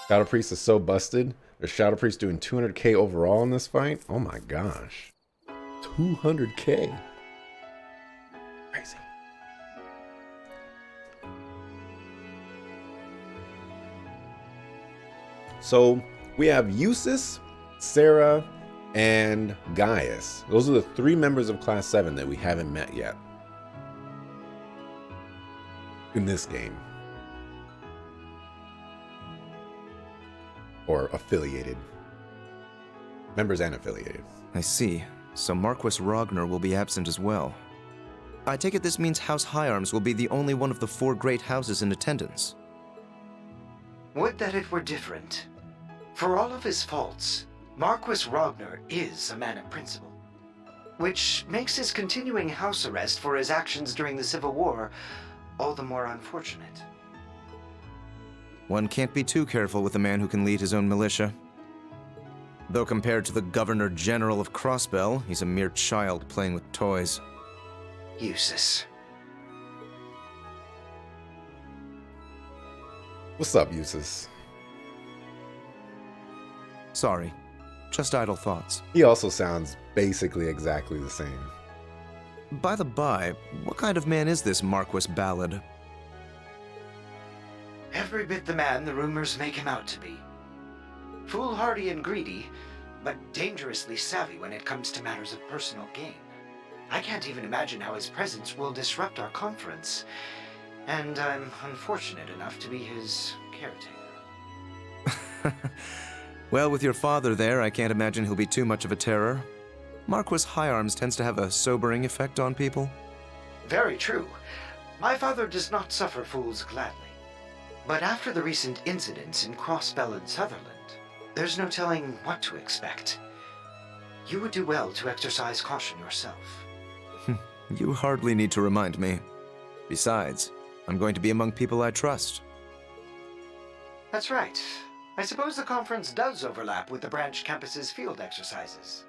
Shadow Priest is so busted. There's Shadow Priest doing 200k overall in this fight. Oh my gosh. 200k. Crazy. So we have Eustace, Sarah, and Gaius. Those are the 3 members of Class 7 that we haven't met yet in this game. Or affiliated. Members and affiliated. I see. So Marquis Ragnar will be absent as well. I take it this means House Higharms will be the only one of the 4 great houses in attendance. Would that it were different. For all of his faults, Marquis Ragnar is a man of principle. Which makes his continuing house arrest for his actions during the Civil War all the more unfortunate. One can't be too careful with a man who can lead his own militia. Though compared to the Governor General of Crossbell, he's a mere child playing with toys. Eustace. What's up, Eustace? Sorry, just idle thoughts. He also sounds basically exactly the same. By the by, what kind of man is this Marquis Ballad? Every bit the man the rumors make him out to be. Foolhardy and greedy, but dangerously savvy when it comes to matters of personal gain. I can't even imagine how his presence will disrupt our conference, and I'm unfortunate enough to be his caretaker. Well, with your father there, I can't imagine he'll be too much of a terror. Marquis Higharms tends to have a sobering effect on people. Very true. My father does not suffer fools gladly. But after the recent incidents in Crossbell and Sutherland, there's no telling what to expect. You would do well to exercise caution yourself. You hardly need to remind me. Besides, I'm going to be among people I trust. That's right. I suppose the conference does overlap with the branch campus's field exercises.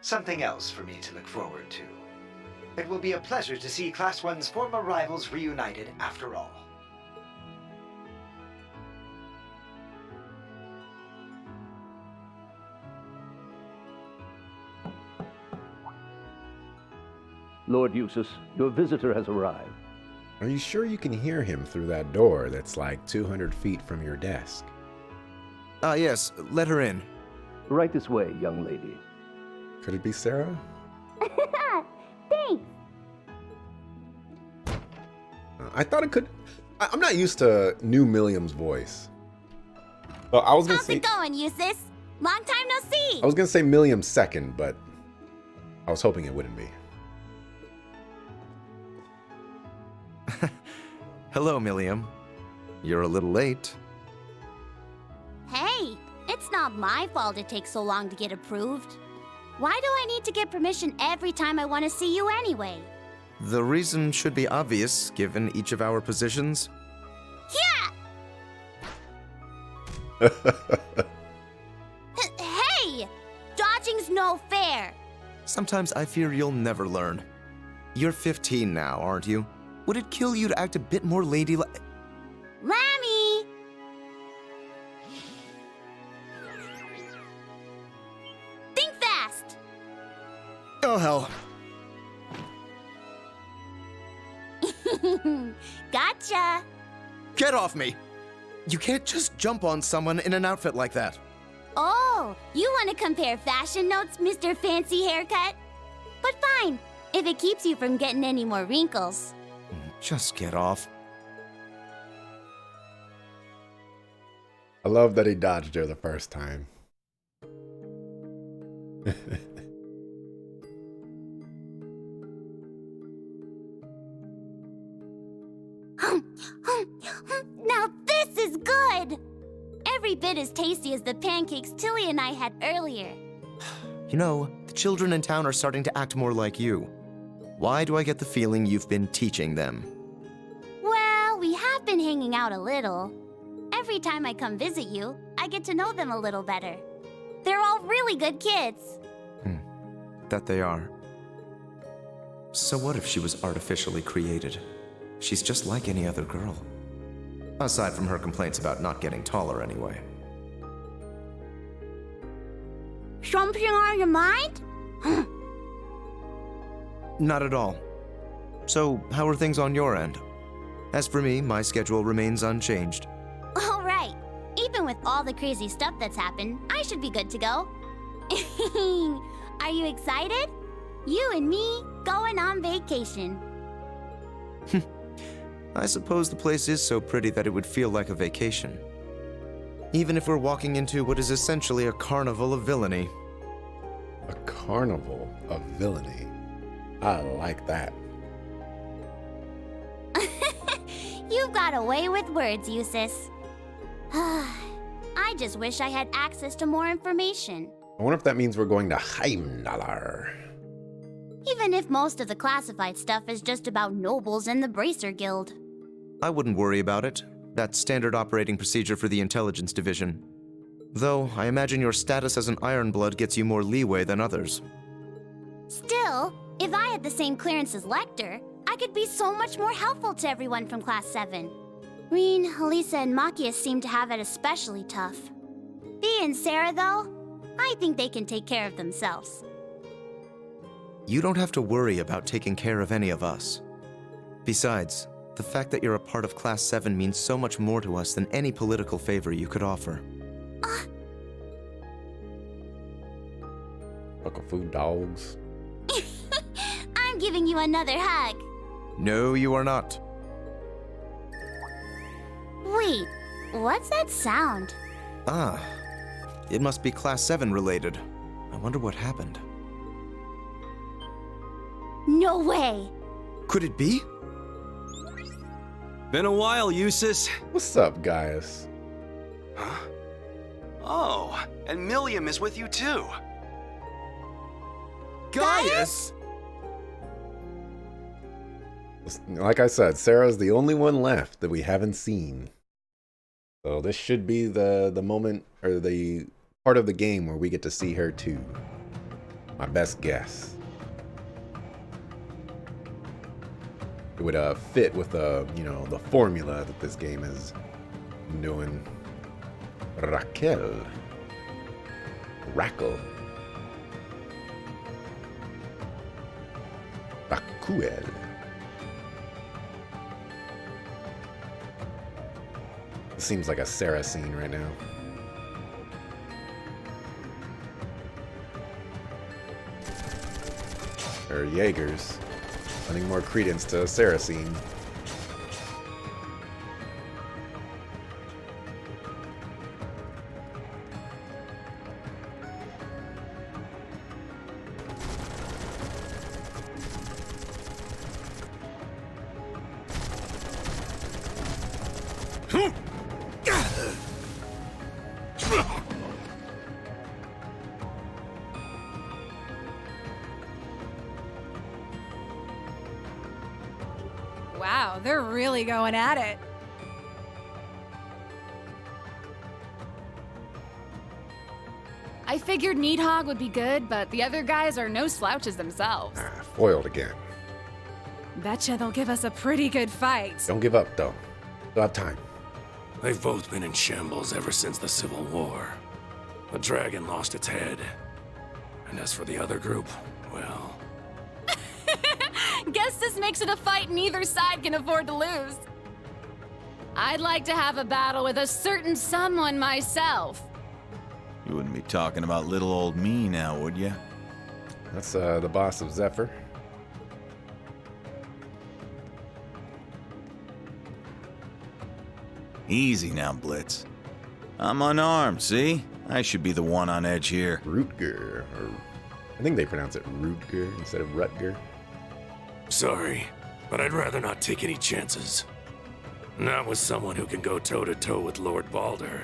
Something else for me to look forward to. It will be a pleasure to see Class 1's former rivals reunited after all. Lord Eustace, your visitor has arrived. Are you sure you can hear him through that door that's like 200 feet from your desk? Ah, yes, let her in. Right this way, young lady. Could it be Sarah? Thanks. I thought it could. I'm not used to New Milliam's voice. So I was gonna How's say. it going, Eustace? Long time no see. I was gonna say Milliam second, but I was hoping it wouldn't be. Hello, Milliam. You're a little late. Hey, it's not my fault it takes so long to get approved. Why do I need to get permission every time I want to see you anyway? The reason should be obvious, given each of our positions. Yeah! Hey! Dodging's no fair. Sometimes I fear you'll never learn. You're 15 now, aren't you? Would it kill you to act a bit more ladylike? Lammy! Think fast! Oh, hell. Gotcha! Get off me! You can't just jump on someone in an outfit like that. Oh, you want to compare fashion notes, Mr. Fancy Haircut? But fine, if it keeps you from getting any more wrinkles. Just get off. I love that he dodged her the first time. Now this is good! Every bit as tasty as the pancakes Tilly and I had earlier. You know, the children in town are starting to act more like you. Why do I get the feeling you've been teaching them? Well, we have been hanging out a little. Every time I come visit you, I get to know them a little better. They're all really good kids. That they are. So what if she was artificially created? She's just like any other girl. Aside from her complaints about not getting taller anyway. Something on your mind? Not at all. So, how are things on your end? As for me, my schedule remains unchanged. All right. Even with all the crazy stuff that's happened, I should be good to go. Are you excited? You and me going on vacation. I suppose the place is so pretty that it would feel like a vacation. Even if we're walking into what is essentially a carnival of villainy. A carnival of villainy. I like that. You've got a way with words, Eustace. I just wish I had access to more information. I wonder if that means we're going to Heimdallar. Even if most of the classified stuff is just about nobles and the Bracer Guild. I wouldn't worry about it. That's standard operating procedure for the intelligence division. Though, I imagine your status as an Ironblood gets you more leeway than others. Still, if I had the same clearance as Lecter, I could be so much more helpful to everyone from Class 7. Reen, Elisa, and Machias seem to have it especially tough. Bea and Sarah, though, I think they can take care of themselves. You don't have to worry about taking care of any of us. Besides, the fact that you're a part of Class 7 means so much more to us than any political favor you could offer. Fucking food dogs. I'm giving you another hug. No, you are not. Wait, what's that sound? Ah, it must be Class 7 related. I wonder what happened. No way! Could it be? Been a while, Eustace. What's up, Gaius? Huh? Oh, and Milliam is with you too. Gaius! Like I said, Sarah's the only one left that we haven't seen. So this should be the moment, or the part of the game where we get to see her too. My best guess. It would fit with the formula that this game is doing. Raquel. Raquel. Raquel. Seems like a Sarah scene right now. Or Jaegers. Lending more credence to Sarah scene. Wow, they're really going at it. I figured Needhog would be good, but the other guys are no slouches themselves. Ah, foiled again. Betcha they'll give us a pretty good fight. Don't give up, though. Still have time. They've both been in shambles ever since the Civil War. The dragon lost its head. And as for the other group, well... Guess this makes it a fight neither side can afford to lose. I'd like to have a battle with a certain someone myself. You wouldn't be talking about little old me now, would you? That's the boss of Zephyr. Easy now, Blitz. I'm unarmed, see? I should be the one on edge here. Rutger. Or I think they pronounce it Rutger instead of Rutger. Sorry, but I'd rather not take any chances. Not with someone who can go toe-to-toe with Lord Balder.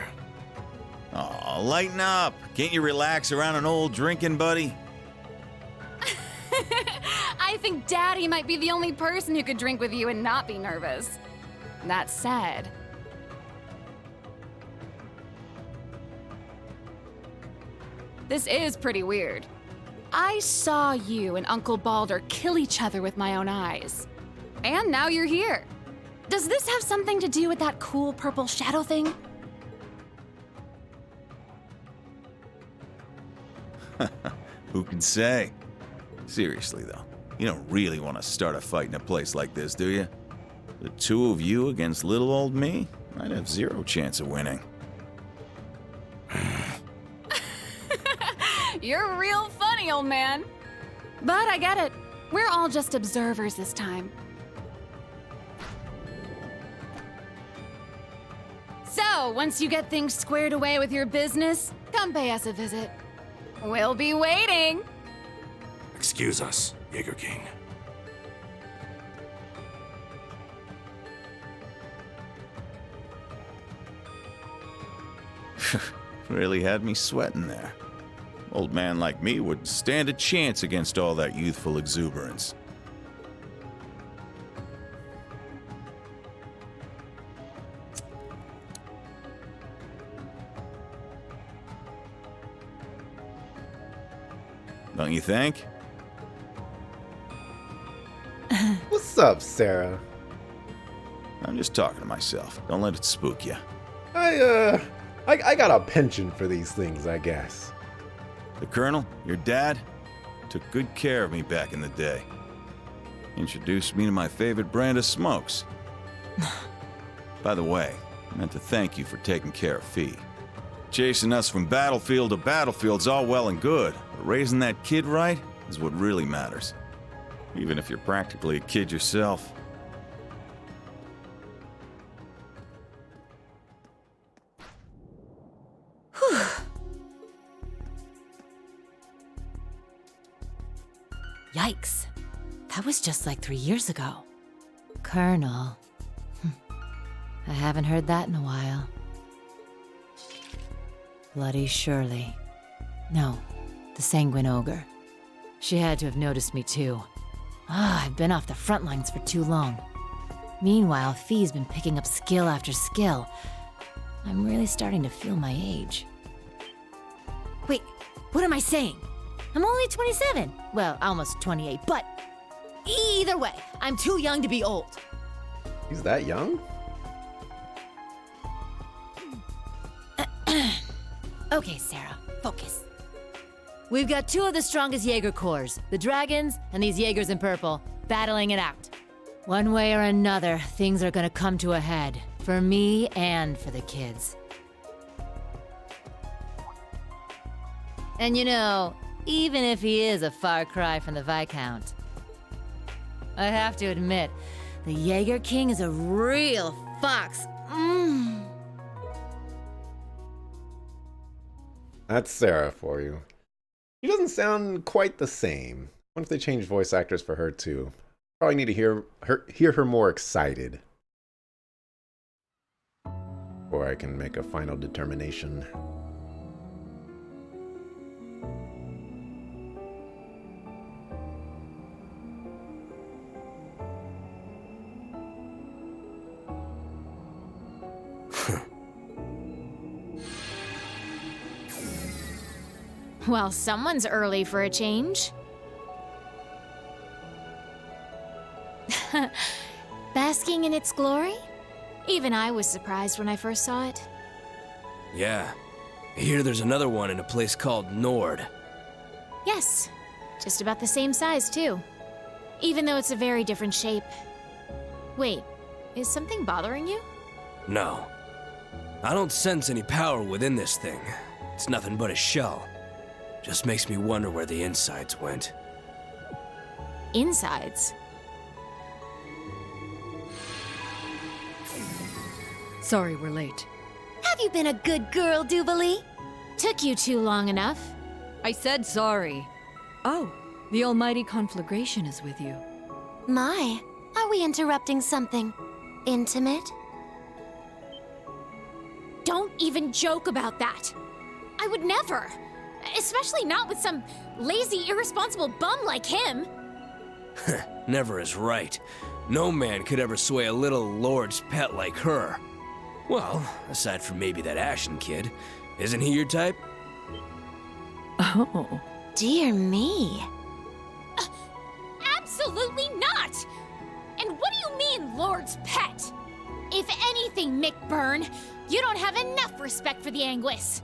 Aw, lighten up. Can't you relax around an old drinking buddy? I think Daddy might be the only person who could drink with you and not be nervous. That said... This is pretty weird. I saw you and Uncle Balder kill each other with my own eyes. And now you're here. Does this have something to do with that cool purple shadow thing? Who can say? Seriously, though, you don't really want to start a fight in a place like this, do you? The two of you against little old me? I'd have zero chance of winning. You're real funny, old man. But I get it. We're all just observers this time. So, once you get things squared away with your business, come pay us a visit. We'll be waiting. Excuse us, Jaeger King. Really had me sweating there. Old man like me would stand a chance against all that youthful exuberance. Don't you think? What's up, Sarah? I'm just talking to myself. Don't let it spook you. I got a penchant for these things, I guess. The Colonel, your dad, took good care of me back in the day. Introduced me to my favorite brand of smokes. By the way, I meant to thank you for taking care of Fee. Chasing us from battlefield to battlefield's all well and good, but raising that kid right is what really matters. Even if you're practically a kid yourself. Yikes. That was just like 3 years ago. Colonel. I haven't heard that in a while. Bloody Shirley. No, the Sanguine Ogre. She had to have noticed me too. I've been off the front lines for too long. Meanwhile, Fee's been picking up skill after skill. I'm really starting to feel my age. Wait, what am I saying? I'm only 27. Well, almost 28, but either way, I'm too young to be old. He's that young? Okay, Sarah, focus. We've got two of the strongest Jaeger Corps, the Dragons and these Jaegers in purple, battling it out. One way or another, things are gonna come to a head, for me and for the kids. And you know, even if he is a far cry from the Viscount, I have to admit, the Jaeger King is a real fox. That's Sarah for you. She doesn't sound quite the same. What if they change voice actors for her too? Probably need to hear her more excited. Before I can make a final determination. Well, someone's early for a change. Basking in its glory? Even I was surprised when I first saw it. Yeah. I hear there's another one in a place called Nord. Yes, just about the same size, too. Even though it's a very different shape. Wait, is something bothering you? No. I don't sense any power within this thing. It's nothing but a shell. Just makes me wonder where the insides went. Insides? Sorry we're late. Have you been a good girl, Duvalie? Took you too long enough. I said sorry. Oh, the almighty conflagration is with you. My, are we interrupting something intimate? Don't even joke about that. I would never. Especially not with some lazy, irresponsible bum like him. Never is right. No man could ever sway a little lord's pet like her. Well, aside from maybe that Ashen kid. Isn't he your type? Oh. Dear me. Absolutely not! And what do you mean, Lord's pet? If anything, Mick Byrne, you don't have enough respect for the Anguis.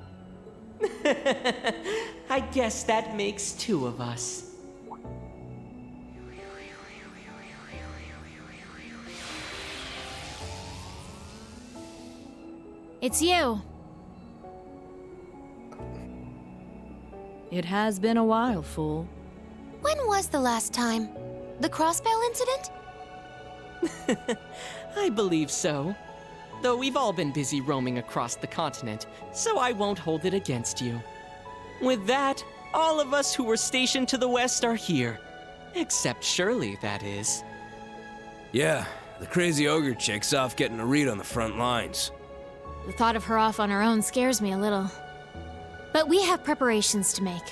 I guess that makes two of us. It's you. It has been a while, fool. When was the last time? The Crossbell incident? I believe so. Though we've all been busy roaming across the continent, so I won't hold it against you. With that, all of us who were stationed to the west are here. Except Shirley, that is. Yeah, the crazy ogre chick's off getting a read on the front lines. The thought of her off on her own scares me a little. But we have preparations to make.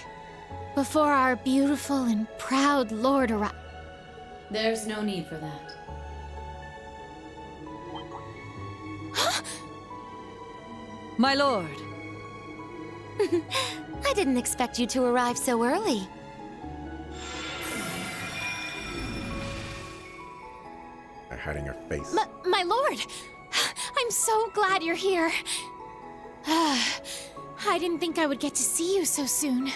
Before our beautiful and proud lord arrives. There's no need for that. My lord. I didn't expect you to arrive so early. They're hiding her face. My lord! I'm so glad you're here. I didn't think I would get to see you so soon.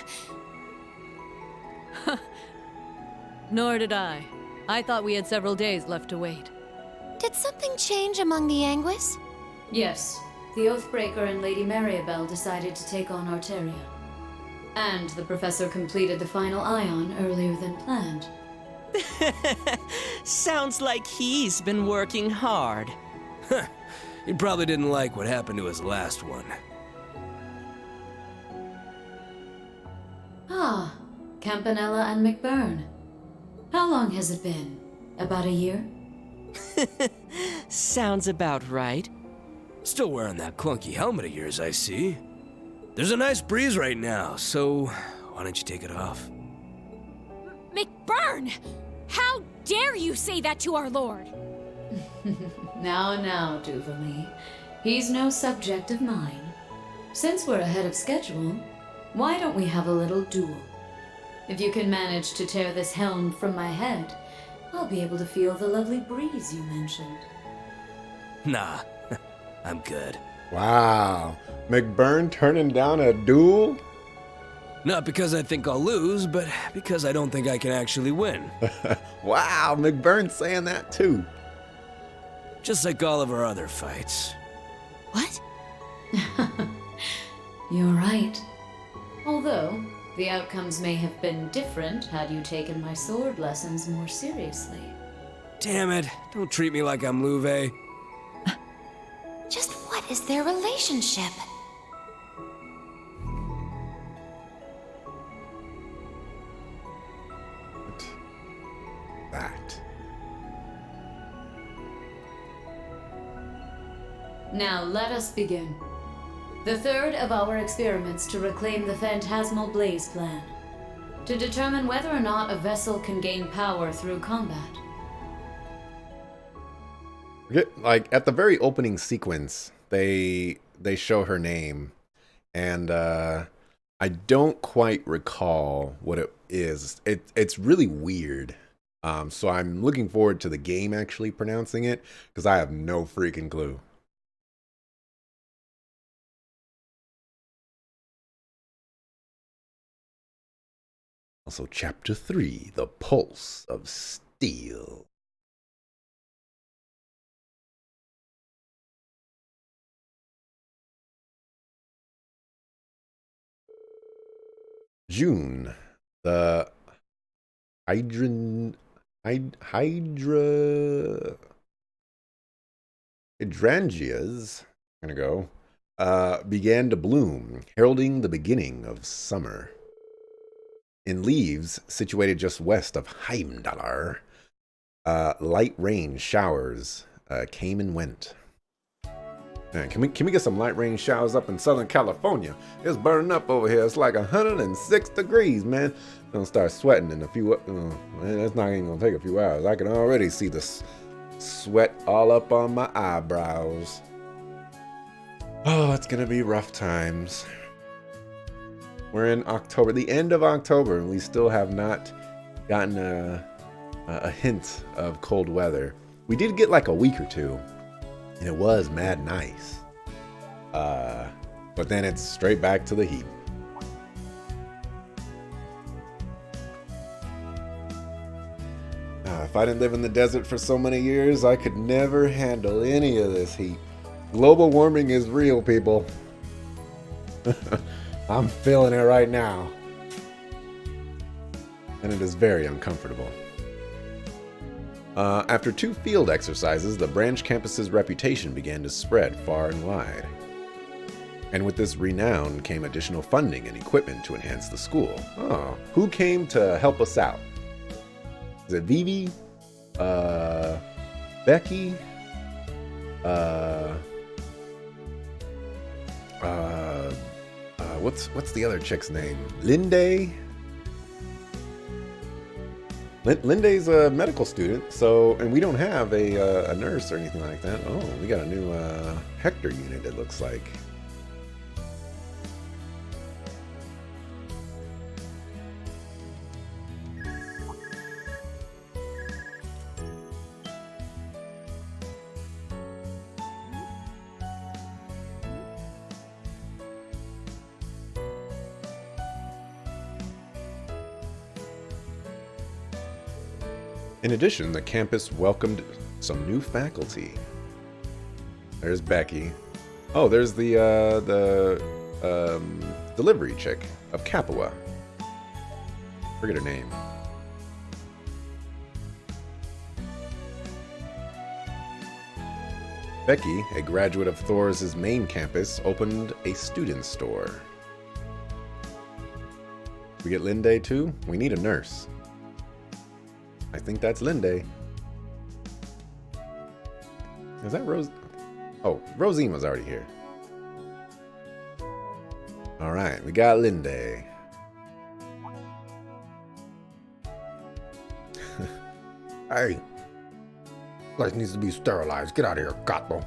Nor did I. I thought we had several days left to wait. Did something change among the Anguis? Yes, the Oathbreaker and Lady Maribel decided to take on Arteria. And the professor completed the final ion earlier than planned. Sounds like he's been working hard. He probably didn't like what happened to his last one. Ah, Campanella and McBurn. How long has it been? About a year? Sounds about right. Still wearing that clunky helmet of yours, I see. There's a nice breeze right now, so why don't you take it off? McBurn! How dare you say that to our lord? Now, Duvalie. He's no subject of mine. Since we're ahead of schedule, why don't we have a little duel? If you can manage to tear this helm from my head, I'll be able to feel the lovely breeze you mentioned. Nah, I'm good. Wow. McBurn turning down a duel? Not because I think I'll lose, but because I don't think I can actually win. Wow, McBurn's saying that too. Just like all of our other fights. What? You're right. Although, the outcomes may have been different had you taken my sword lessons more seriously. Damn it, don't treat me like I'm Louve. Just what is their relationship? That. Now let us begin. The third of our experiments to reclaim the Phantasmal Blaze plan. To determine whether or not a vessel can gain power through combat. Like at the very opening sequence, they show her name, and I don't quite recall what it is. It's really weird. So I'm looking forward to the game actually pronouncing it, because I have no freaking clue. Also, Chapter 3, The Pulse of Steel. June, the hydrangeas, began to bloom, heralding the beginning of summer. In leaves situated just west of Heimdallar, light rain showers came and went. Man, can we get some light rain showers up in Southern California? It's burning up over here. It's like 106 degrees, man. Gonna start sweating in a few. Man, that's not even gonna take a few hours. I can already see the sweat all up on my eyebrows. Oh, it's gonna be rough times. We're in October, the end of October, and we still have not gotten a hint of cold weather. We did get like a week or two, and it was mad nice. But then it's straight back to the heat. if I didn't live in the desert for so many years, I could never handle any of this heat. Global warming is real, people. I'm feeling it right now. And it is very uncomfortable. After 2 field exercises, the branch campus's reputation began to spread far and wide. And with this renown came additional funding and equipment to enhance the school. Oh, who came to help us out? Is it Vivi? Becky? What's the other chick's name? Linde? Linde's a medical student, so, and we don't have a nurse or anything like that. Oh, we got a new Hector unit, it looks like. In addition, the campus welcomed some new faculty. There's Becky. Oh, there's the delivery chick of Capua. Forget her name. Becky, a graduate of Thor's main campus, opened a student store. We get Linde too? We need a nurse. I think that's Linde. Is that Rose? Oh, Rosine was already here. Alright, we got Linde. Hey. Place needs to be sterilized. Get out of here, Gato.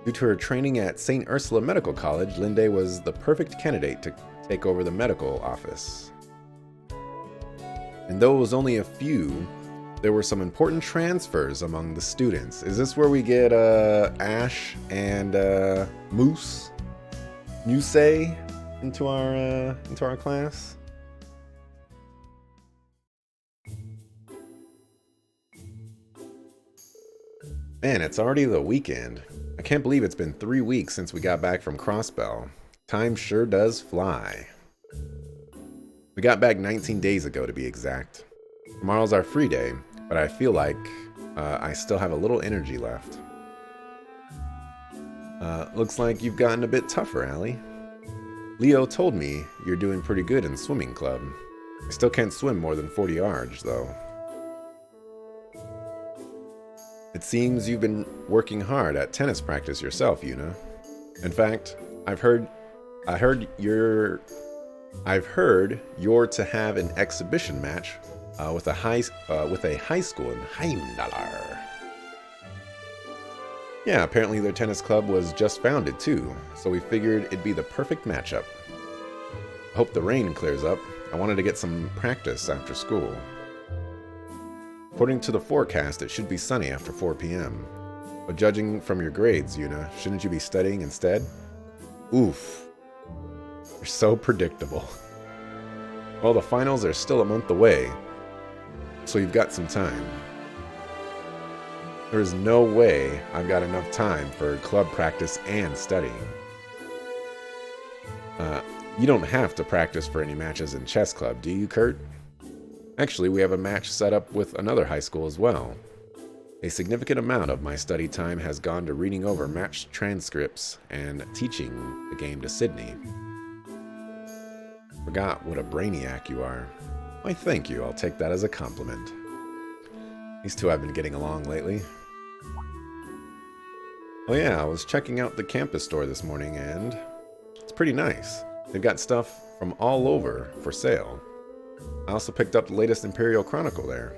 Due to her training at St. Ursula Medical College, Linde was the perfect candidate to take over the medical office. And though it was only a few, there were some important transfers among the students. Is this where we get Ash and Moose into our class? Man, it's already the weekend. I can't believe it's been 3 weeks since we got back from Crossbell. Time sure does fly. We got back 19 days ago, to be exact. Tomorrow's our free day, but I feel like I still have a little energy left. Looks like you've gotten a bit tougher, Allie. Leo told me you're doing pretty good in swimming club. I still can't swim more than 40 yards, though. It seems you've been working hard at tennis practice yourself, Yuna. In fact, I've heard you're to have an exhibition match with a high school in Heimdallar. Yeah, apparently their tennis club was just founded too, so we figured it'd be the perfect matchup. I hope the rain clears up. I wanted to get some practice after school. According to the forecast, it should be sunny after 4 p.m. But judging from your grades, Yuna, shouldn't you be studying instead? Oof. You're so predictable. Well, the finals are still a month away, so you've got some time. There is no way I've got enough time for club practice and studying. You don't have to practice for any matches in chess club, do you, Kurt? Actually, we have a match set up with another high school as well. A significant amount of my study time has gone to reading over match transcripts and teaching the game to Sydney. Forgot what a brainiac you are. Why, thank you. I'll take that as a compliment. These two have been getting along lately. Oh yeah, I was checking out the campus store this morning and it's pretty nice. They've got stuff from all over for sale. I also picked up the latest Imperial Chronicle there.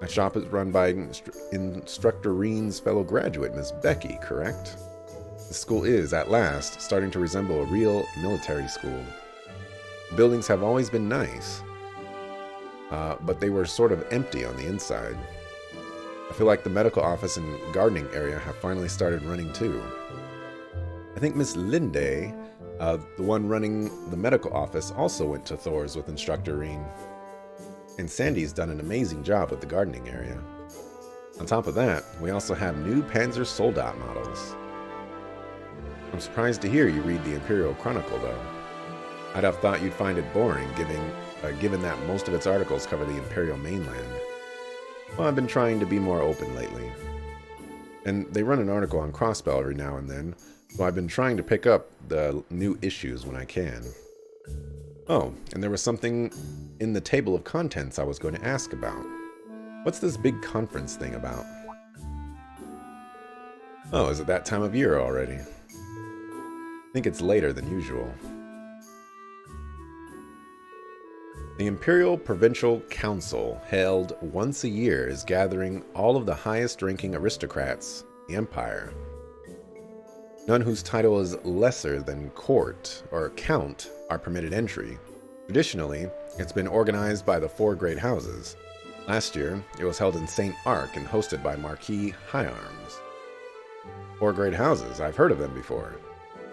My shop is run by Instructor Reen's fellow graduate, Miss Becky, correct? The school is, at last, starting to resemble a real military school. The buildings have always been nice, but they were sort of empty on the inside. I feel like the medical office and gardening area have finally started running too. I think Miss Linde, the one running the medical office, also went to Thor's with Instructor Reen. and Sandy's done an amazing job with the gardening area. On top of that, we also have new Panzer Soldat models. I'm surprised to hear you read the Imperial Chronicle, though. I'd have thought you'd find it boring, given that most of its articles cover the Imperial mainland. Well, I've been trying to be more open lately. And they run an article on Crossbell every now and then, so I've been trying to pick up the new issues when I can. Oh, and there was something in the table of contents I was going to ask about. What's this big conference thing about? Oh, is it that time of year already? I think it's later than usual. The Imperial Provincial Council, held once a year, is gathering all of the highest-ranking aristocrats in the Empire. None whose title is lesser than court or count are permitted entry. Traditionally, it's been organized by the 4 great houses. Last year, it was held in St. Ark and hosted by Marquis Higharms. 4 great houses, I've heard of them before.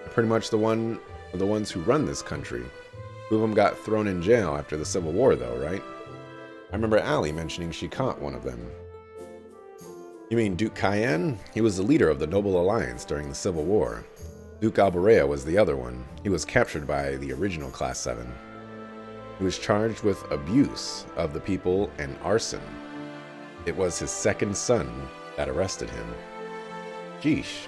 They're pretty much the ones who run this country. 2 of them got thrown in jail after the Civil War, though, right? I remember Allie mentioning she caught one of them. You mean Duke Cayenne? He was the leader of the Noble Alliance during the Civil War. Duke Alberea was the other one. He was captured by the original Class 7. He was charged with abuse of the people and arson. It was his second son that arrested him. Sheesh.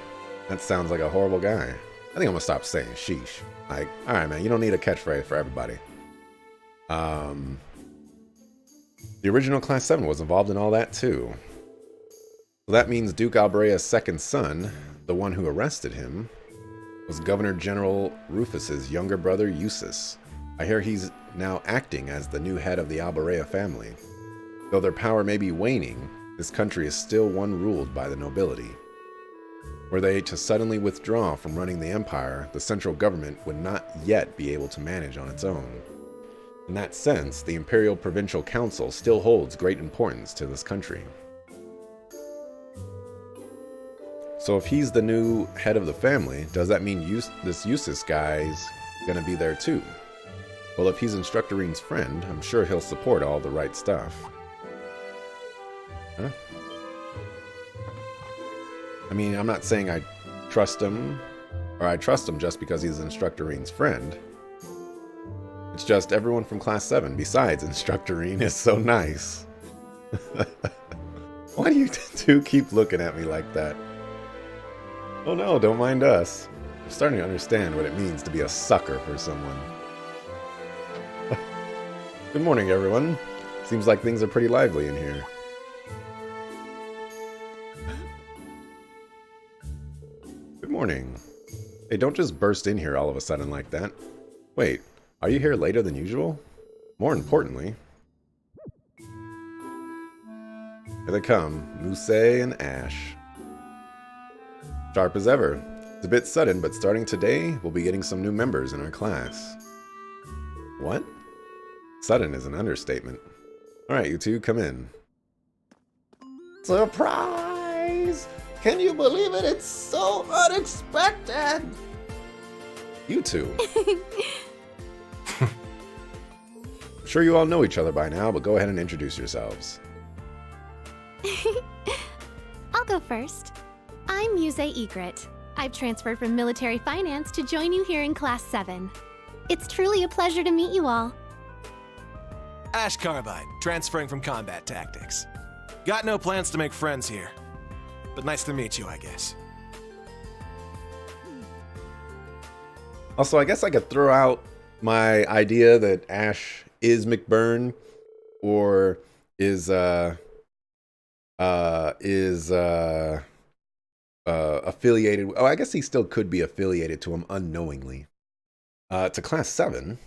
That sounds like a horrible guy. I think I'm gonna stop saying sheesh. Like, alright man, you don't need a catchphrase for everybody. The original Class 7 was involved in all that too. So that means Duke Alberea's second son, the one who arrested him, was Governor General Rufus's younger brother, Eustace. I hear he's now acting as the new head of the Alberea family. Though their power may be waning, this country is still one ruled by the nobility. Were they to suddenly withdraw from running the empire, the central government would not yet be able to manage on its own. In that sense, the Imperial Provincial Council still holds great importance to this country. So if he's the new head of the family, does that mean this Eustace guy's gonna be there too? Well, if he's Instructorine's friend, I'm sure he'll support all the right stuff. Huh? I mean, I'm not saying I trust him, or I trust him just because he's Instructorine's friend. It's just everyone from Class 7, besides Instructorine, is so nice. Why do you two keep looking at me like that? Oh no, don't mind us. I'm starting to understand what it means to be a sucker for someone. Good morning, everyone. Seems like things are pretty lively in here. Good morning. Hey, don't just burst in here all of a sudden like that. Wait, are you here later than usual? More importantly... Here they come, Muse and Ash. Sharp as ever. It's a bit sudden, but starting today, we'll be getting some new members in our class. What? Sudden is an understatement. Alright, you two, come in. Surprise! Can you believe it? It's so unexpected! You two. I'm sure you all know each other by now, but go ahead and introduce yourselves. I'll go first. I'm Muse Egret. I've transferred from military finance to join you here in Class 7. It's truly a pleasure to meet you all. Ash Carbide, transferring from combat tactics. Got no plans to make friends here, but nice to meet you, I guess. Also, I guess I could throw out my idea that Ash is McBurn, or is affiliated. Oh, I guess he still could be affiliated to him unknowingly. To Class 7.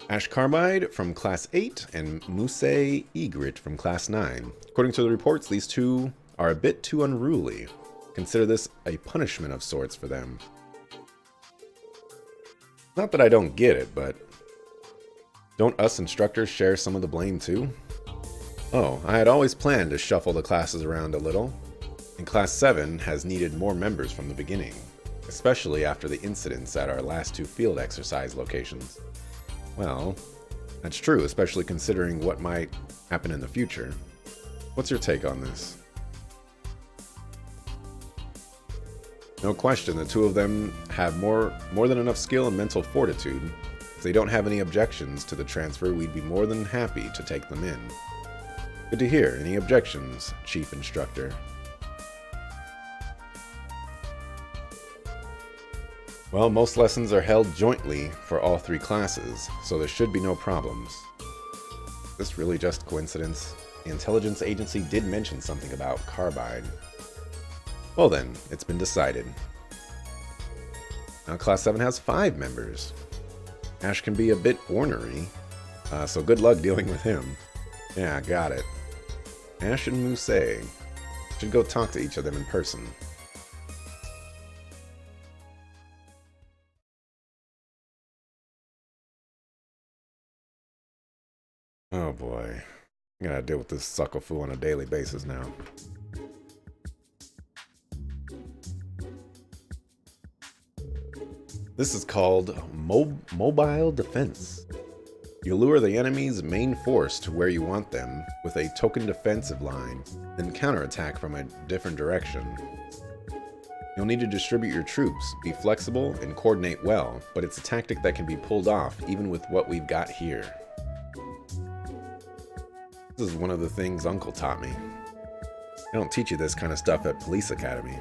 Ash Carbide from Class 8 and Muse Egret from Class 9. According to the reports, these two are a bit too unruly. Consider this a punishment of sorts for them. Not that I don't get it, but don't us instructors share some of the blame too? Oh, I had always planned to shuffle the classes around a little, and Class 7 has needed more members from the beginning, especially after the incidents at our last 2 field exercise locations. Well, that's true, especially considering what might happen in the future. What's your take on this? No question, the two of them have more than enough skill and mental fortitude. If they don't have any objections to the transfer, we'd be more than happy to take them in. Good to hear. Any objections, Chief Instructor? Well, most lessons are held jointly for all 3 classes, so there should be no problems. Is this really just coincidence? The intelligence agency did mention something about Carbide. Well then, it's been decided. Now Class 7 has 5 members. Ash can be a bit ornery, so good luck dealing with him. Yeah, got it. Ash and Musei should go talk to each of them in person. Oh boy. I gotta deal with this suckerfoo on a daily basis now. This is called Mobile Defense. You lure the enemy's main force to where you want them with a token defensive line, then counterattack from a different direction. You'll need to distribute your troops, be flexible, and coordinate well, but it's a tactic that can be pulled off even with what we've got here. This is one of the things Uncle taught me. They don't teach you this kind of stuff at Police Academy.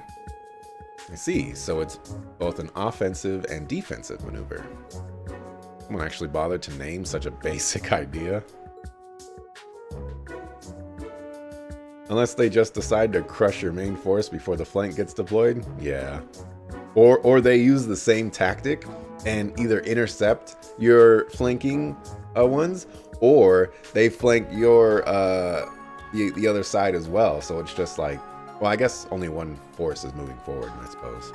I see, so it's both an offensive and defensive maneuver. Someone actually bothered to name such a basic idea. Unless they just decide to crush your main force before the flank gets deployed, yeah. Or they use the same tactic and either intercept your flanking ones, or they flank your the other side as well. So it's just like, well, I guess only one force is moving forward, I suppose.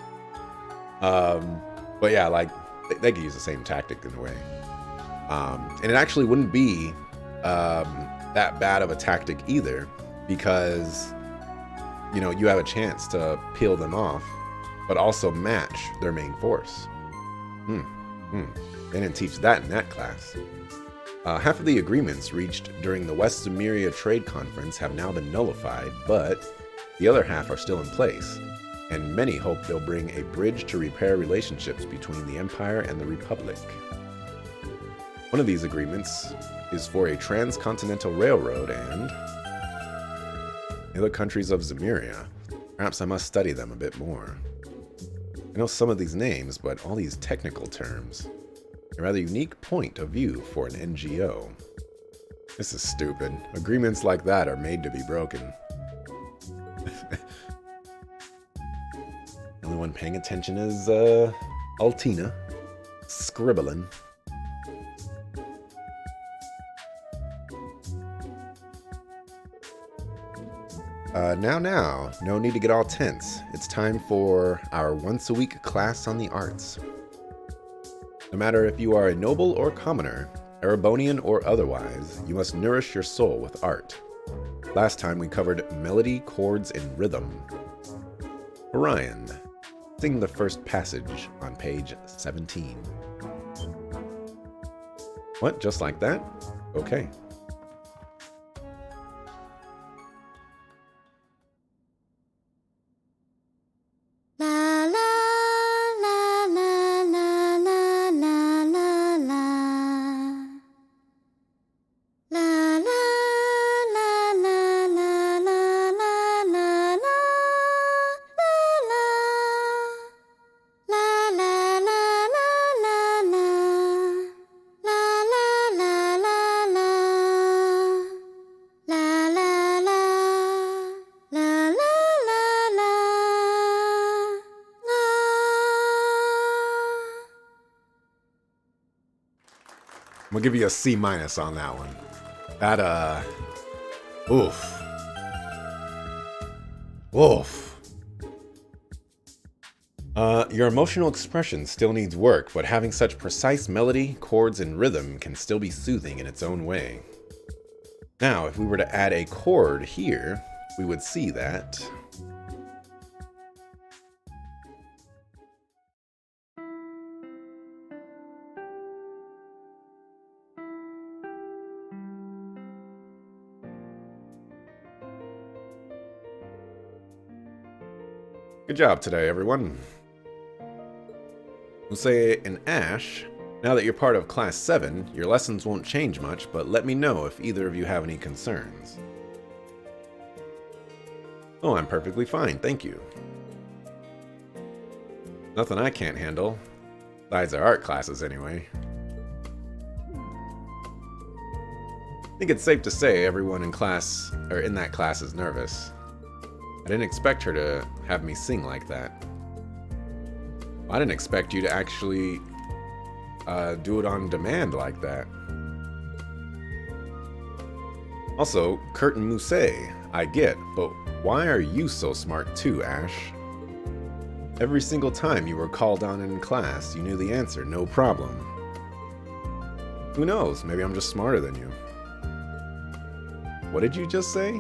But yeah, like they could use the same tactic in a way. And it actually wouldn't be that bad of a tactic either, because you know you have a chance to peel them off, but also match their main force. They didn't teach that in that class. Half of the agreements reached during the West Zemuria Trade Conference have now been nullified, but the other half are still in place, and many hope they'll bring a bridge to repair relationships between the Empire and the Republic. One of these agreements is for a transcontinental railroad and the other countries of Zemuria. Perhaps I must study them a bit more. I know some of these names, but all these technical terms. A rather unique point of view for an NGO. This is stupid. Agreements like that are made to be broken. The only one paying attention is Altina, scribbling. Now, no need to get all tense. It's time for our once-a-week class on the arts. No matter if you are a noble or commoner, Erebonian or otherwise, you must nourish your soul with art. Last time we covered melody, chords, and rhythm. Orion, sing the first passage on page 17. What, just like that? Okay. I'm gonna give you a C- on that one. That, oof. Oof. Your emotional expression still needs work, but having such precise melody, chords, and rhythm can still be soothing in its own way. Now, if we were to add a chord here, we would see that... Good job today, everyone. Musei and Ash, now that you're part of Class 7, your lessons won't change much, but let me know if either of you have any concerns. Oh, I'm perfectly fine, thank you. Nothing I can't handle. Besides our art classes, anyway. I think it's safe to say everyone in class, or in that class, is nervous. I didn't expect her to have me sing like that. I didn't expect you to actually do it on demand like that. Also, Kurt and Musei, I get, but why are you so smart too, Ash? Every single time you were called on in class, you knew the answer, no problem. Who knows, maybe I'm just smarter than you. What did you just say?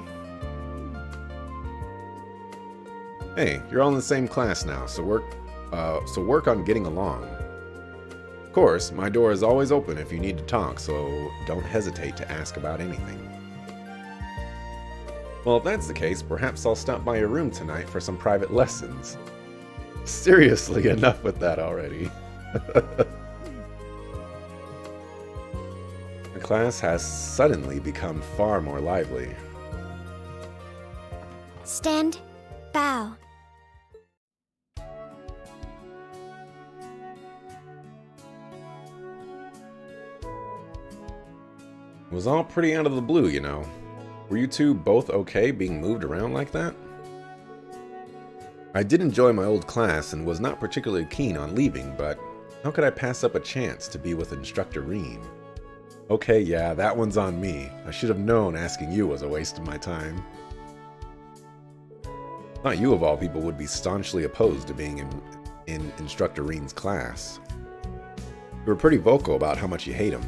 Hey, you're all in the same class now, so work on getting along. Of course, my door is always open if you need to talk, so don't hesitate to ask about anything. Well, if that's the case, perhaps I'll stop by your room tonight for some private lessons. Seriously, enough with that already. The class has suddenly become far more lively. Stand. Bow. It was all pretty out of the blue, you know. Were you two both okay being moved around like that? I did enjoy my old class and was not particularly keen on leaving, but how could I pass up a chance to be with Instructor Rean? Okay, yeah, that one's on me. I should have known asking you was a waste of my time. Thought you of all people would be staunchly opposed to being in Instructor Rean's class. You were pretty vocal about how much you hate him.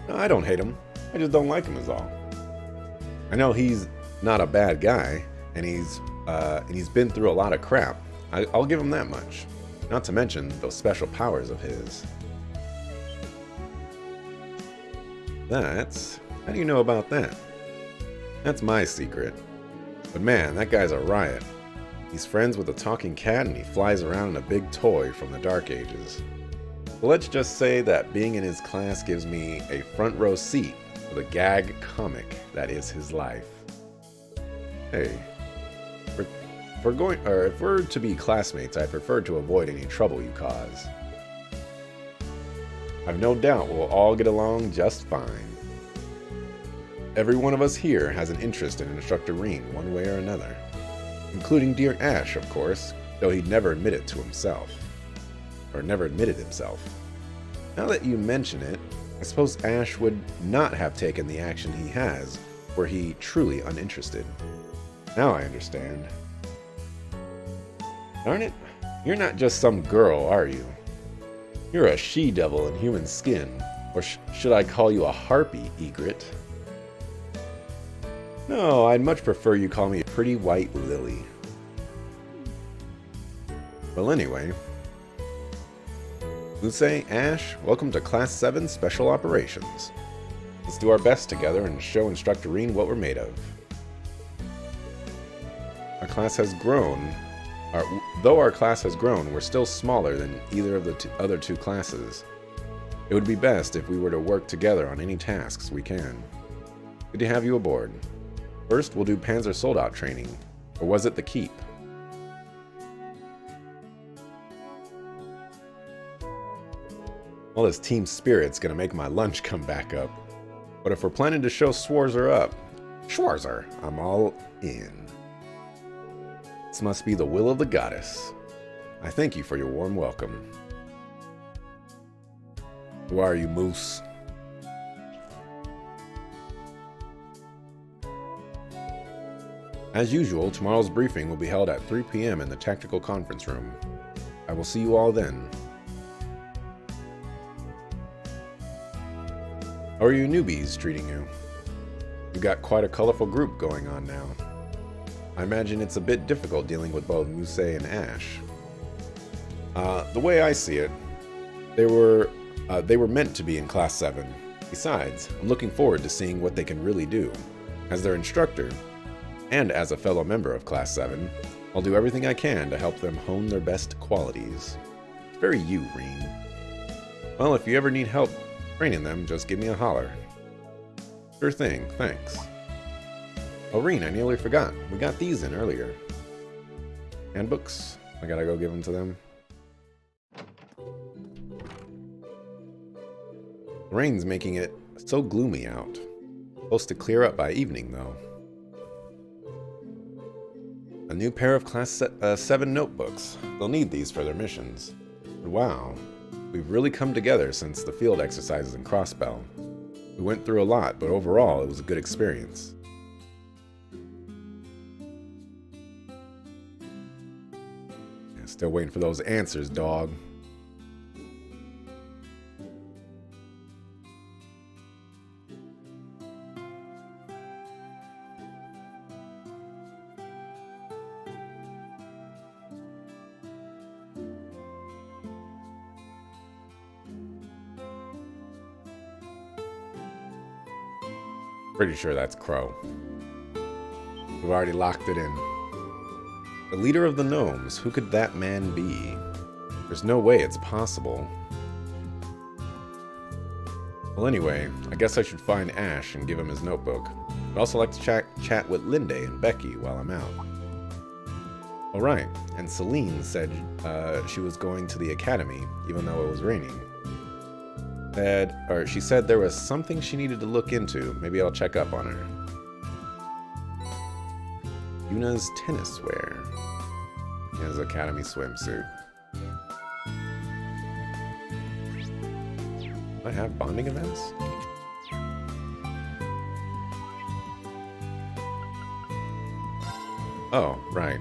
No, I don't hate him. I just don't like him is all. I know he's not a bad guy, and he's been through a lot of crap. I'll give him that much. Not to mention those special powers of his. How do you know about that? That's my secret. But man, that guy's a riot. He's friends with a talking cat and he flies around in a big toy from the Dark Ages. So let's just say that being in his class gives me a front row seat for the gag comic that is his life. Hey, if we're to be classmates, I prefer to avoid any trouble you cause. I've no doubt we'll all get along just fine. Every one of us here has an interest in Instructor Rean one way or another. Including dear Ash, of course, though he'd never admit it to himself. Or never admitted himself. Now that you mention it, I suppose Ash would not have taken the action he has were he truly uninterested. Now I understand. Darn it, you're not just some girl, are you? You're a she-devil in human skin. Or should I call you a harpy, egret? No, I'd much prefer you call me a pretty white lily. Well, anyway. Musei, Ash, welcome to Class 7 Special Operations. Let's do our best together and show Instructor Rean what we're made of. Our class has grown. Though our class has grown, we're still smaller than either of the other two classes. It would be best if we were to work together on any tasks we can. Good to have you aboard. First, we'll do Panzer Soldat training. Or was it the Keep? Well, this team spirit's gonna make my lunch come back up. But if we're planning to show Schwarzer up, Schwarzer, I'm all in. This must be the will of the goddess. I thank you for your warm welcome. Who are you, Moose? As usual, tomorrow's briefing will be held at 3 p.m. in the Tactical Conference Room. I will see you all then. How are you newbies treating you? You've got quite a colorful group going on now. I imagine it's a bit difficult dealing with both Musei and Ash. The way I see it, they were meant to be in Class 7. Besides, I'm looking forward to seeing what they can really do. As their instructor, and as a fellow member of Class 7, I'll do everything I can to help them hone their best qualities. It's very you, Rean. Well, if you ever need help training them, just give me a holler. Sure thing, thanks. Oh, Rean, I nearly forgot. We got these in earlier. Handbooks? I gotta go give them to them. The rain's making it so gloomy out. Supposed to clear up by evening, though. A new pair of Class 7 notebooks. They'll need these for their missions. But wow, we've really come together since the field exercises in Crossbell. We went through a lot, but overall, it was a good experience. Yeah, still waiting for those answers, dog. Pretty sure that's Crow. We've already locked it in. The leader of the gnomes, who could that man be? There's no way it's possible. Well, anyway, I guess I should find Ash and give him his notebook. I'd also like to chat with Linde and Becky while I'm out. Alright, and Celine said she was going to the academy, even though it was raining. She said there was something she needed to look into. Maybe I'll check up on her. Yuna's tennis wear. Yuna's academy swimsuit. Do I have bonding events? Oh, right.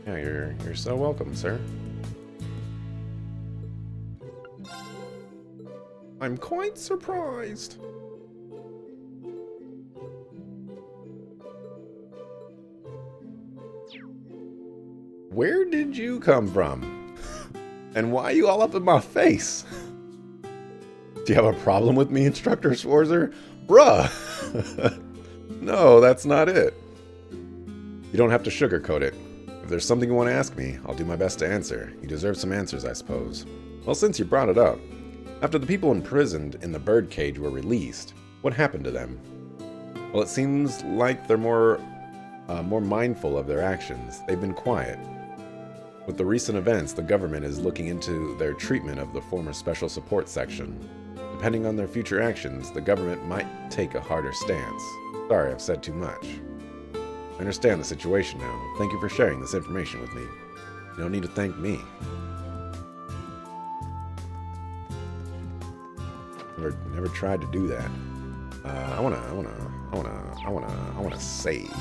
Yeah, you're so welcome, sir. I'm quite surprised. Where did you come from? And why are you all up in my face? Do you have a problem with me, Instructor Schwarzer? Bruh! No, that's not it. You don't have to sugarcoat it. If there's something you want to ask me, I'll do my best to answer. You deserve some answers, I suppose. Well, since you brought it up, after the people imprisoned in the birdcage were released, what happened to them? Well, it seems like they're more mindful of their actions. They've been quiet. With the recent events, the government is looking into their treatment of the former Special Support Section. Depending on their future actions, the government might take a harder stance. Sorry, I've said too much. I understand the situation now. Thank you for sharing this information with me. You don't need to thank me. Never tried to do that. I wanna save.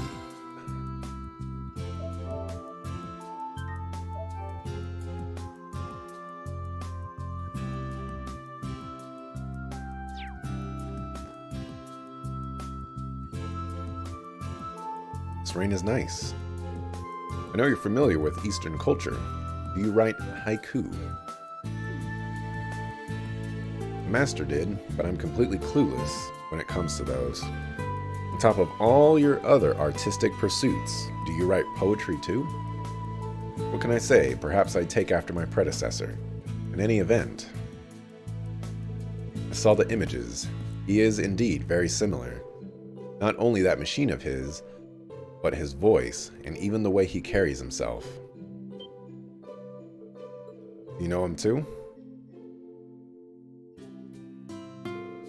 This rain is nice. I know you're familiar with Eastern culture. Do you write haiku? Master did, but I'm completely clueless when it comes to those. On top of all your other artistic pursuits, do you write poetry too? What can I say? Perhaps I'd take after my predecessor. In any event, I saw the images. He is indeed very similar. Not only that machine of his, but his voice and even the way he carries himself. You know him too?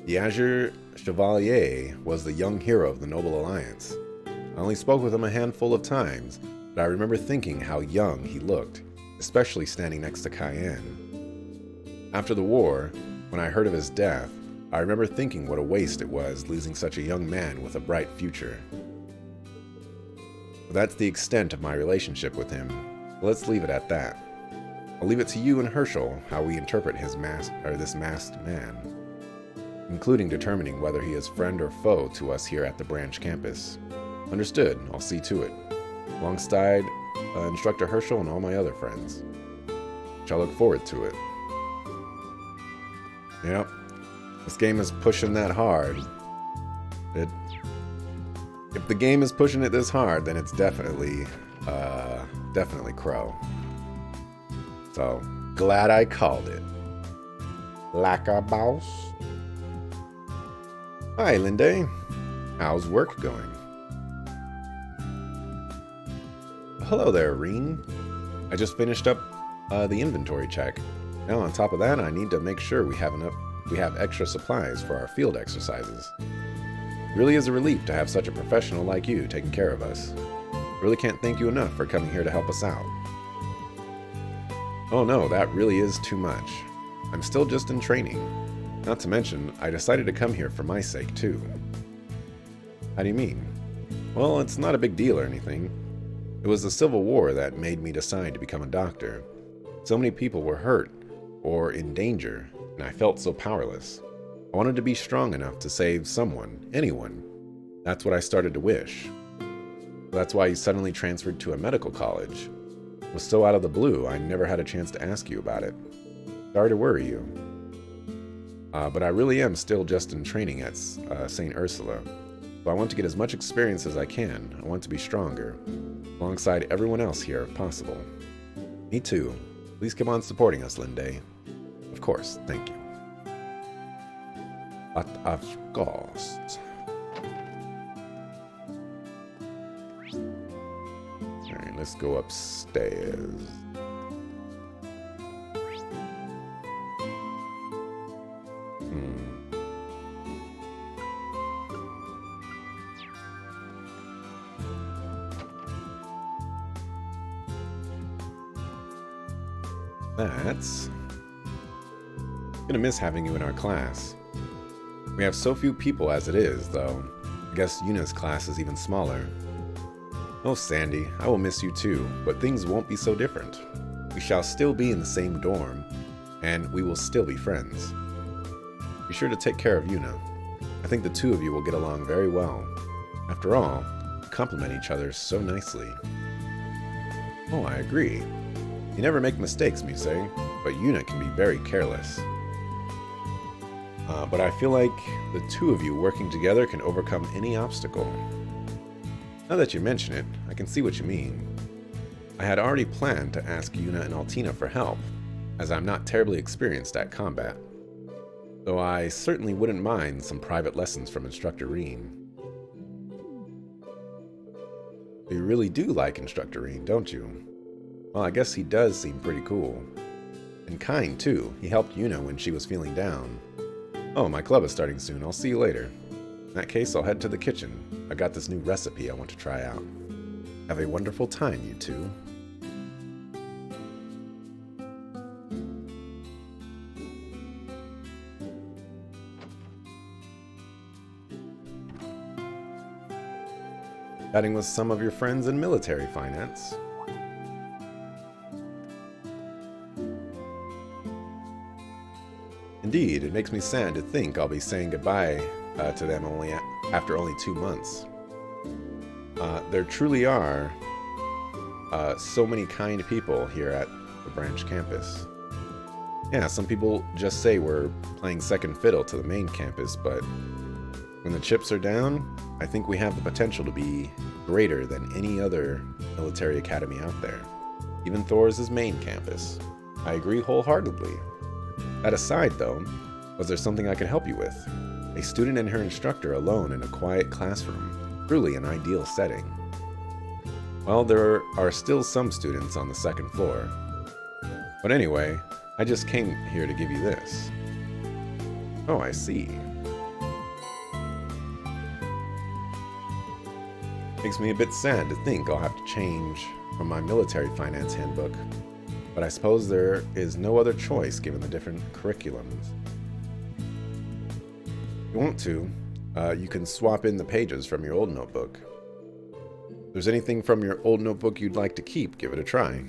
The Azure Chevalier was the young hero of the Noble Alliance. I only spoke with him a handful of times, but I remember thinking how young he looked, especially standing next to Cayenne. After the war, when I heard of his death, I remember thinking what a waste it was losing such a young man with a bright future. But that's the extent of my relationship with him. Let's leave it at that. I'll leave it to you and Herschel how we interpret this masked man, including determining whether he is friend or foe to us here at the branch campus. Understood, I'll see to it. Alongside Instructor Herschel and all my other friends. Shall look forward to it. Yep, this game is pushing that hard. If the game is pushing it this hard, then it's definitely Crow. So, glad I called it. Like a boss. Hi, Linde. How's work going? Hello there, Reen. I just finished up the inventory check. Now, on top of that, I need to make sure we have extra supplies for our field exercises. It really is a relief to have such a professional like you taking care of us. I really can't thank you enough for coming here to help us out. Oh no, that really is too much. I'm still just in training. Not to mention, I decided to come here for my sake too. How do you mean? Well, it's not a big deal or anything. It was the Civil War that made me decide to become a doctor. So many people were hurt or in danger, and I felt so powerless. I wanted to be strong enough to save someone, anyone. That's what I started to wish. That's why you suddenly transferred to a medical college. It was so out of the blue, I never had a chance to ask you about it. Sorry to worry you. But I really am still just in training at St. Ursula. So I want to get as much experience as I can. I want to be stronger, alongside everyone else here if possible. Me too. Please keep on supporting us, Linde. Of course, thank you. But of course. Alright, let's go upstairs. That's gonna miss having you in our class. We have so few people as it is, though. I guess Yuna's class is even smaller. Oh, Sandy, I will miss you too, but things won't be so different. We shall still be in the same dorm, and we will still be friends. Be sure to take care of Yuna. I think the two of you will get along very well. After all, you complement each other so nicely. Oh, I agree. You never make mistakes, Mise, but Yuna can be very careless. But I feel like the two of you working together can overcome any obstacle. Now that you mention it, I can see what you mean. I had already planned to ask Yuna and Altina for help, as I'm not terribly experienced at combat. Though I certainly wouldn't mind some private lessons from Instructor Reen. You really do like Instructor Reen, don't you? Well, I guess he does seem pretty cool. And kind, too. He helped Yuna when she was feeling down. Oh, my club is starting soon. I'll see you later. In that case, I'll head to the kitchen. I got this new recipe I want to try out. Have a wonderful time, you two. Chatting with some of your friends in military finance. Indeed, it makes me sad to think I'll be saying goodbye to them after only 2 months. There truly are so many kind people here at the branch campus. Yeah, some people just say we're playing second fiddle to the main campus, but when the chips are down, I think we have the potential to be greater than any other military academy out there. Even Thor's main campus. I agree wholeheartedly. That aside, though, was there something I could help you with? A student and her instructor alone in a quiet classroom. Truly an ideal setting. Well, there are still some students on the second floor. But anyway, I just came here to give you this. Oh, I see. Makes me a bit sad to think I'll have to change from my military finance handbook. But I suppose there is no other choice given the different curriculums. If you want to, you can swap in the pages from your old notebook. If there's anything from your old notebook you'd like to keep, give it a try.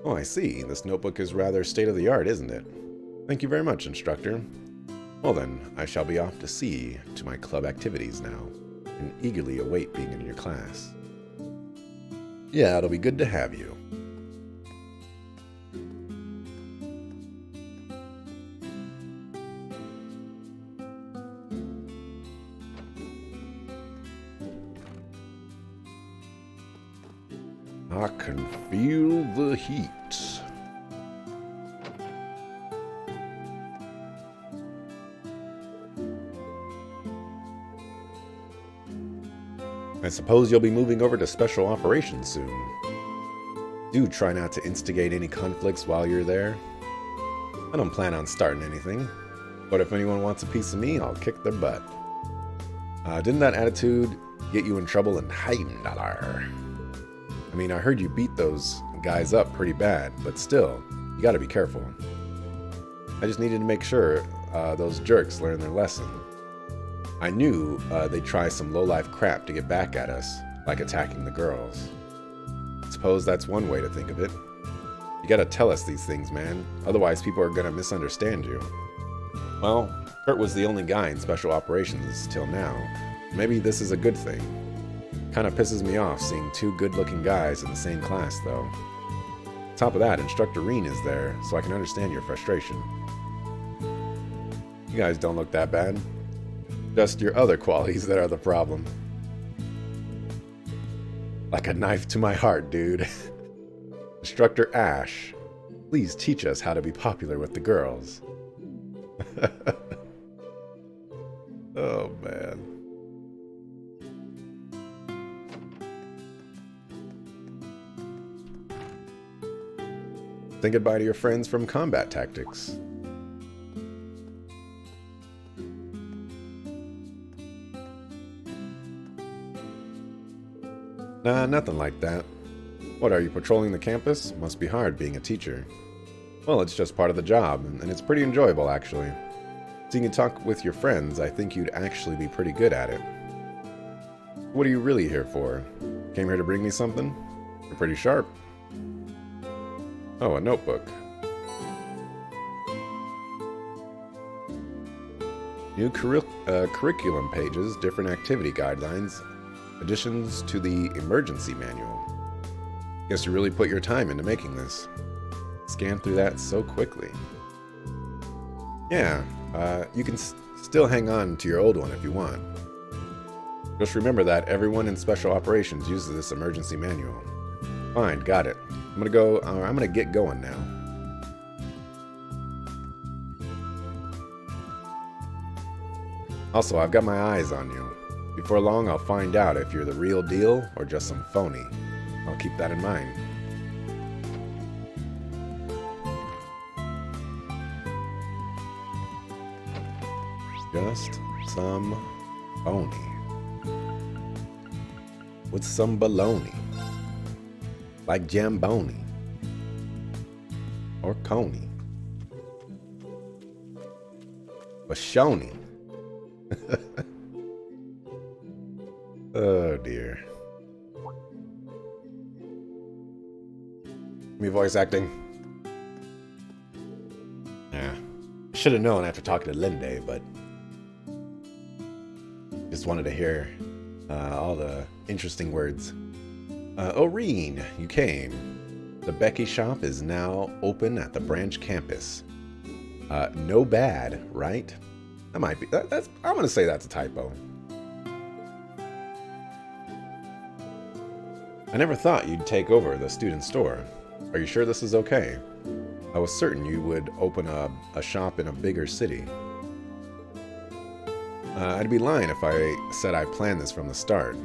Oh, I see. This notebook is rather state-of-the-art, isn't it? Thank you very much, instructor. Well then, I shall be off to see to my club activities now, and eagerly await being in your class. Yeah, it'll be good to have you. I can feel the heat. I suppose you'll be moving over to Special Operations soon. Do try not to instigate any conflicts while you're there. I don't plan on starting anything, but if anyone wants a piece of me, I'll kick their butt. Didn't that attitude get you in trouble in Heimdallr? I mean, I heard you beat those guys up pretty bad, but still, you gotta be careful. I just needed to make sure those jerks learn their lesson. I knew they'd try some lowlife crap to get back at us, like attacking the girls. Suppose that's one way to think of it. You gotta tell us these things, man. Otherwise, people are gonna misunderstand you. Well, Kurt was the only guy in Special Operations till now. Maybe this is a good thing. Kinda pisses me off seeing two good-looking guys in the same class, though. Top of that, Instructor Rean is there, so I can understand your frustration. You guys don't look that bad. Just your other qualities that are the problem. Like a knife to my heart, dude. Instructor Ash, please teach us how to be popular with the girls. Oh, man. Say goodbye to your friends from Combat Tactics. Nah, nothing like that. What, are you patrolling the campus? Must be hard being a teacher. Well, it's just part of the job, and it's pretty enjoyable, actually. Seeing you talk with your friends, I think you'd actually be pretty good at it. What are you really here for? Came here to bring me something? You're pretty sharp. Oh, a notebook. New curriculum pages, different activity guidelines, additions to the emergency manual. Guess you really put your time into making this. Scan through that so quickly. Yeah, you can still hang on to your old one if you want. Just remember that everyone in Special Operations uses this emergency manual. Fine, got it. I'm gonna get going now. Also, I've got my eyes on you. Before long, I'll find out if you're the real deal or just some phony. I'll keep that in mind. Just some phony. With some baloney. Like Jamboni. Or Coney. Bashoni. Oh dear. Me voice acting. Yeah. Should have known after talking to Linde, but just wanted to hear all the interesting words. Oreen, you came. The Becky shop is now open at the branch campus. No bad, right? That might be. That's. I'm gonna say that's a typo. I never thought you'd take over the student store. Are you sure this is okay? I was certain you would open a shop in a bigger city. I'd be lying if I said I planned this from the start.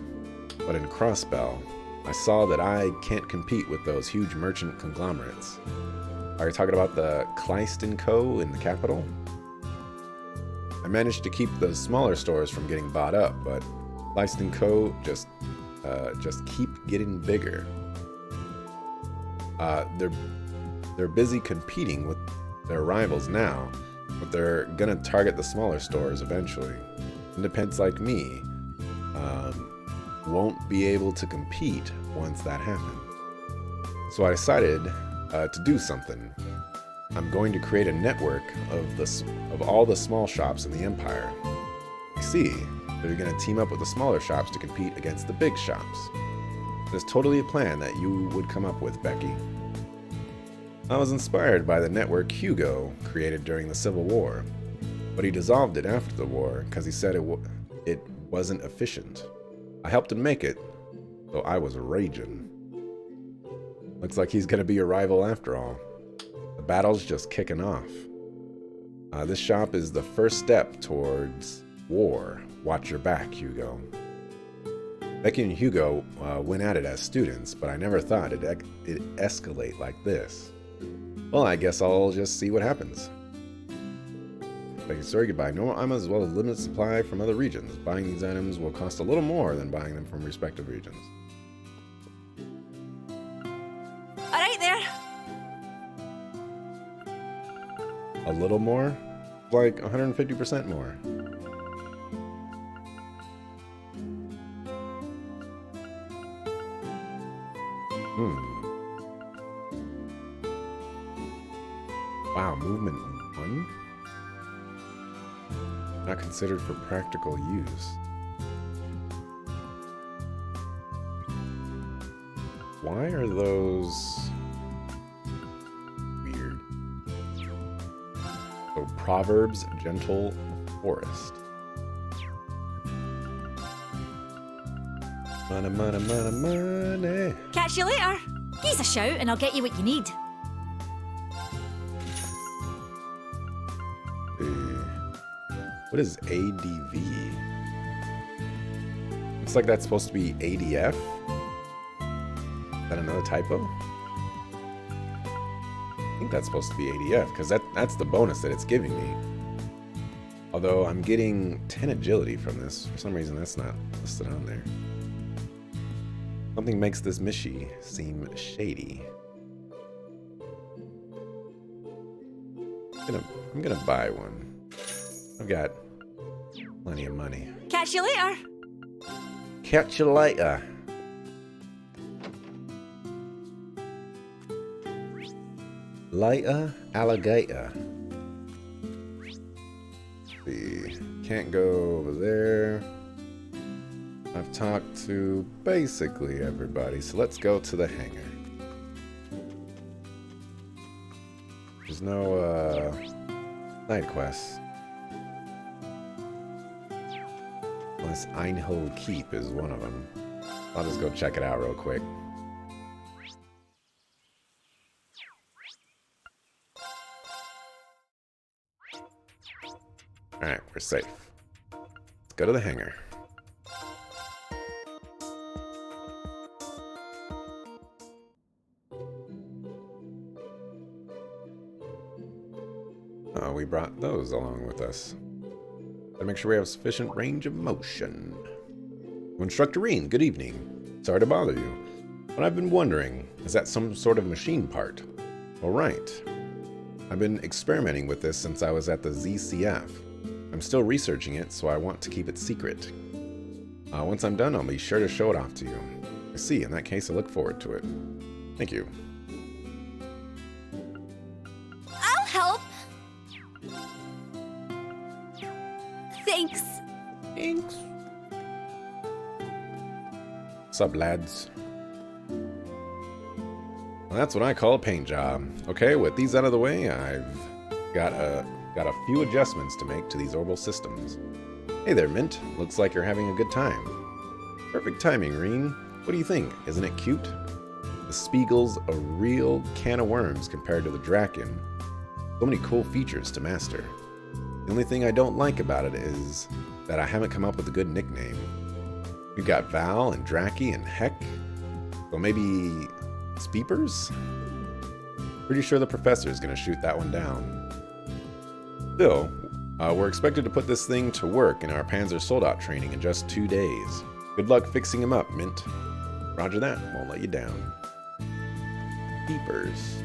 But in Crossbell, I saw that I can't compete with those huge merchant conglomerates. Are you talking about the Kleist & Co. in the capital? I managed to keep the smaller stores from getting bought up, but Kleist & Co. just keep getting bigger. They're busy competing with their rivals now, but they're gonna target the smaller stores eventually. Independents like me won't be able to compete once that happens. So I decided to do something. I'm going to create a network of all the small shops in the Empire. I see. They're going to team up with the smaller shops to compete against the big shops. It's totally a plan that you would come up with, Becky. I was inspired by the network Hugo created during the Civil War, but he dissolved it after the war because he said it wasn't efficient. I helped him make it, so I was raging. Looks like he's gonna be a rival after all. The battle's just kicking off. This shop is the first step towards war. Watch your back, Hugo. Becky and Hugo went at it as students, but I never thought it'd escalate like this. Well, I guess I'll just see what happens. Becky, sorry, goodbye. Normal items as well as limited supply from other regions. Buying these items will cost a little more than buying them from respective regions. Alright there. A little more? Like 150% more. Wow, movement 1? Not considered for practical use. Why are those weird? So, Proverbs, Gentle Forest. Money, money, money, money. Catch you later. He's a shout and I'll get you what you need. What is ADV? Looks like that's supposed to be ADF. Is that another typo? I think that's supposed to be ADF, because that's the bonus that it's giving me. Although I'm getting 10 agility from this. For some reason, that's not listed on there. Something makes this Mishi seem shady. I'm gonna buy one. I've got plenty of money. Catch you later. Catch you later. Later, alligator. See, can't go over there. I've talked to basically everybody, so let's go to the hangar. There's no side quests. Unless Einhold Keep is one of them. I'll just go check it out real quick. Alright, we're safe. Let's go to the hangar. Oh, we brought those along with us. Gotta make sure we have sufficient range of motion. Instructor Reen, good evening. Sorry to bother you, but I've been wondering, is that some sort of machine part? All right. I've been experimenting with this since I was at the ZCF. I'm still researching it, so I want to keep it secret. Once I'm done, I'll be sure to show it off to you. I see. In that case, I look forward to it. Thank you. I'll help. Thanks. Thanks. What's up, lads? Well, that's what I call a paint job. Okay, with these out of the way, I've got a few adjustments to make to these orbital systems. Hey there, Mint. Looks like you're having a good time. Perfect timing, Reen. What do you think? Isn't it cute? The Spiegel's a real can of worms compared to the Draken. So many cool features to master. The only thing I don't like about it is that I haven't come up with a good nickname. We've got Val and Draki and Heck. So maybe Speepers? Pretty sure the professor is going to shoot that one down. Still, we're expected to put this thing to work in our Panzer Soldat training in just 2 days. Good luck fixing him up, Mint. Roger that, won't let you down. Peepers.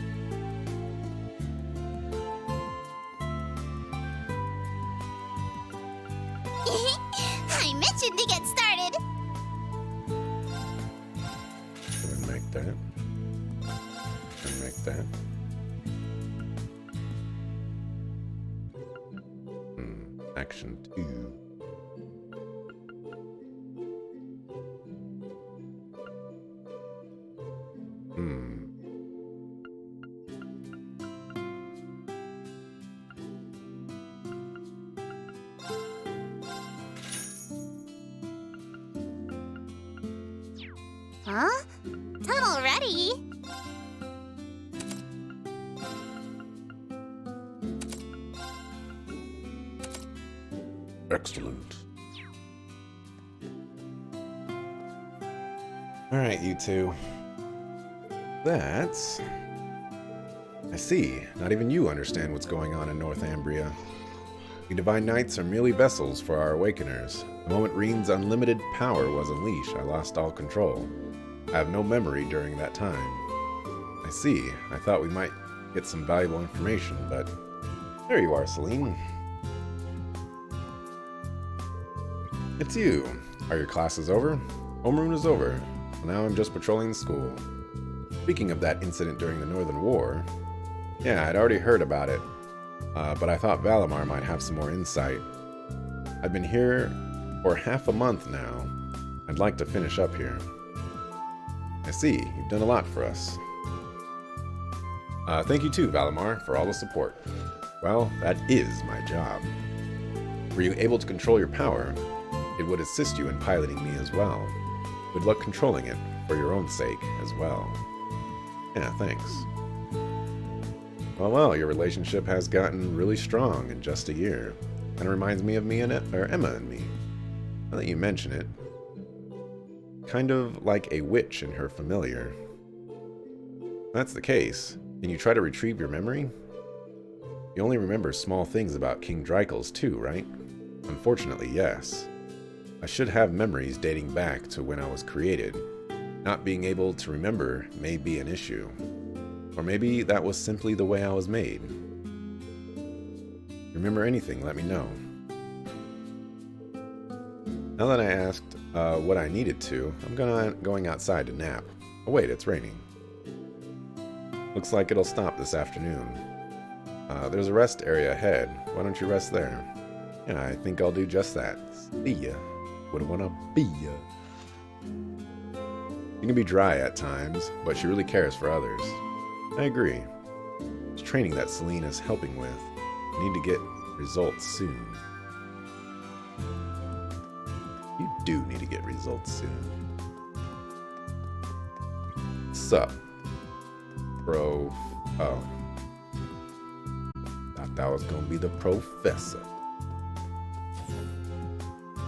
I mentioned to get started. Gonna make that. Gonna make that. Action 2. Huh? Tunnel ready? Excellent. Alright, you two. That's... I see. Not even you understand what's going on in Northumbria. The Divine Knights are merely vessels for our Awakeners. The moment Reen's unlimited power was unleashed, I lost all control. I have no memory during that time. I see. I thought we might get some valuable information, but... There you are, Celine. It's you. Are your classes over? Homeroom is over. Now I'm just patrolling the school. Speaking of that incident during the Northern War... Yeah, I'd already heard about it. But I thought Valimar might have some more insight. I've been here for half a month now. I'd like to finish up here. I see, you've done a lot for us. Thank you too, Valimar, for all the support. Well, that is my job. Were you able to control your power, it would assist you in piloting me as well. Good luck controlling it, for your own sake as well. Yeah, thanks. Well, your relationship has gotten really strong in just a year. Kind of reminds me of Emma and me. Now that you mention it. Kind of like a witch and her familiar. If that's the case, can you try to retrieve your memory? You only remember small things about King Dreikel's too, right? Unfortunately, yes. I should have memories dating back to when I was created. Not being able to remember may be an issue. Or maybe that was simply the way I was made. Remember anything, let me know. Now that I asked what I needed to, I'm going outside to nap. Oh wait, it's raining. Looks like it'll stop this afternoon. There's a rest area ahead. Why don't you rest there? Yeah, I think I'll do just that. See ya. Wouldn't wanna be ya. She can be dry at times, but she really cares for others. I agree. It's training that Celine is helping with. I need to get results soon. You do need to get results soon. Sup? Bro. Oh. Thought that was gonna be the professor.